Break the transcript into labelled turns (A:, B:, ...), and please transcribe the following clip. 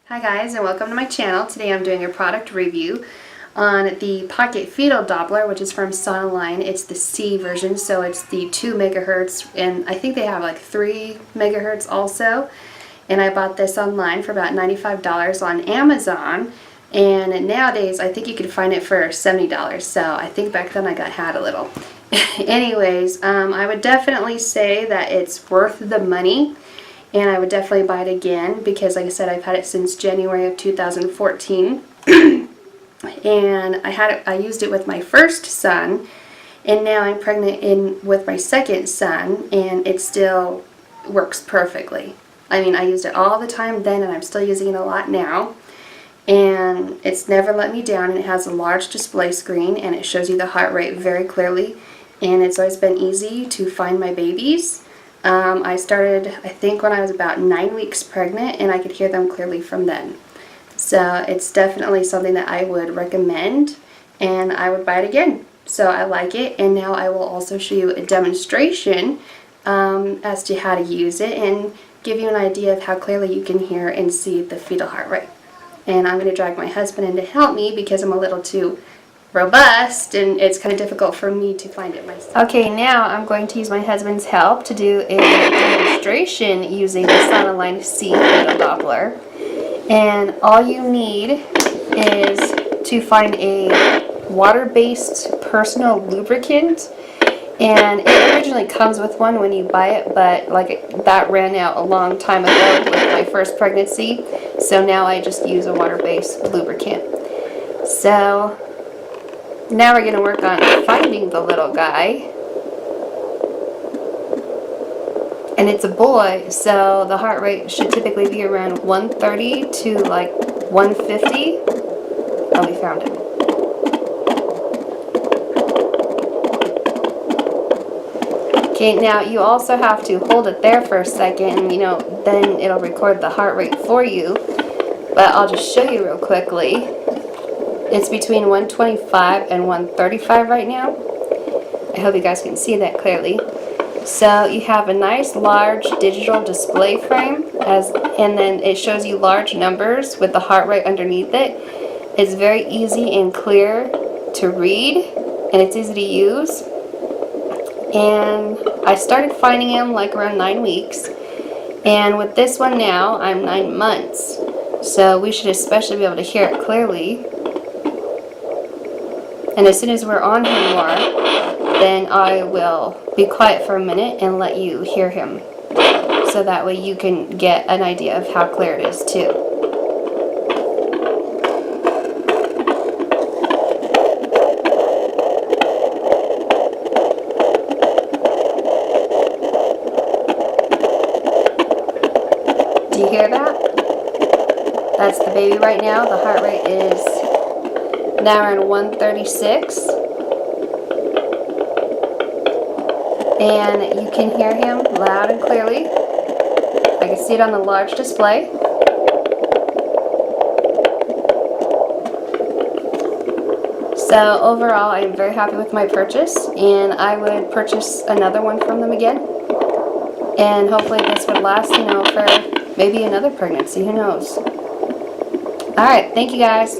A: Hi guys, and welcome to my channel. Today I'm doing a product review on the Pocket Fetal Doppler, which is from Sonoline. It's the C version, so it's the 2 megahertz, and I think they have like 3 megahertz also. And I bought this online for about $95 on Amazon, and nowadays I think you can find it for $70, so I think back then I got had a little. Anyways, I would definitely say that it's worth the money. And I would definitely buy it again because, like I said, I've had it since January of 2014. And I used it with my first son, and now I'm pregnant with my second son, and it still works perfectly. I mean, I used it all the time then, and I'm still using it a lot now. And it's never let me down, and it has a large display screen, and it shows you the heart rate very clearly. And it's always been easy to find my babies. I started, I think, when I was about 9 weeks pregnant, and I could hear them clearly from then. So it's definitely something that I would recommend, and I would buy it again. So I like it, and now I will also show you a demonstration as to how to use it and give you an idea of how clearly you can hear and see the fetal heart rate. And I'm going to drag my husband in to help me because I'm a little too robust, and it's kind of difficult for me to find it myself. Okay, now I'm going to use my husband's help to do a demonstration using the Sonoline C Fetal Doppler. And all you need is to find a water-based personal lubricant. And it originally comes with one when you buy it, but like that ran out a long time ago with my first pregnancy. So now I just use a water-based lubricant. So now we're going to work on finding the little guy. And it's a boy, so the heart rate should typically be around 130 to like 150. Oh, we found him. Okay, now you also have to hold it there for a second, and then it'll record the heart rate for you. But I'll just show you real quickly. It's between 125 and 135 right now. I hope you guys can see that clearly. So you have a nice large digital display frame, and then it shows you large numbers with the heart rate underneath it. It's very easy and clear to read, and it's easy to use. And I started finding him like around 9 weeks, and with this one now I'm 9 months. So we should especially be able to hear it clearly. And as soon as we're on him more, then I will be quiet for a minute and let you hear him. So that way you can get an idea of how clear it is too. Do you hear that? That's the baby right now. The heart rate is now around 136, and you can hear him loud and clearly. I can see it on the large display. So overall, I am very happy with my purchase, and I would purchase another one from them again. And hopefully this would last, for maybe another pregnancy, who knows. Alright, thank you guys.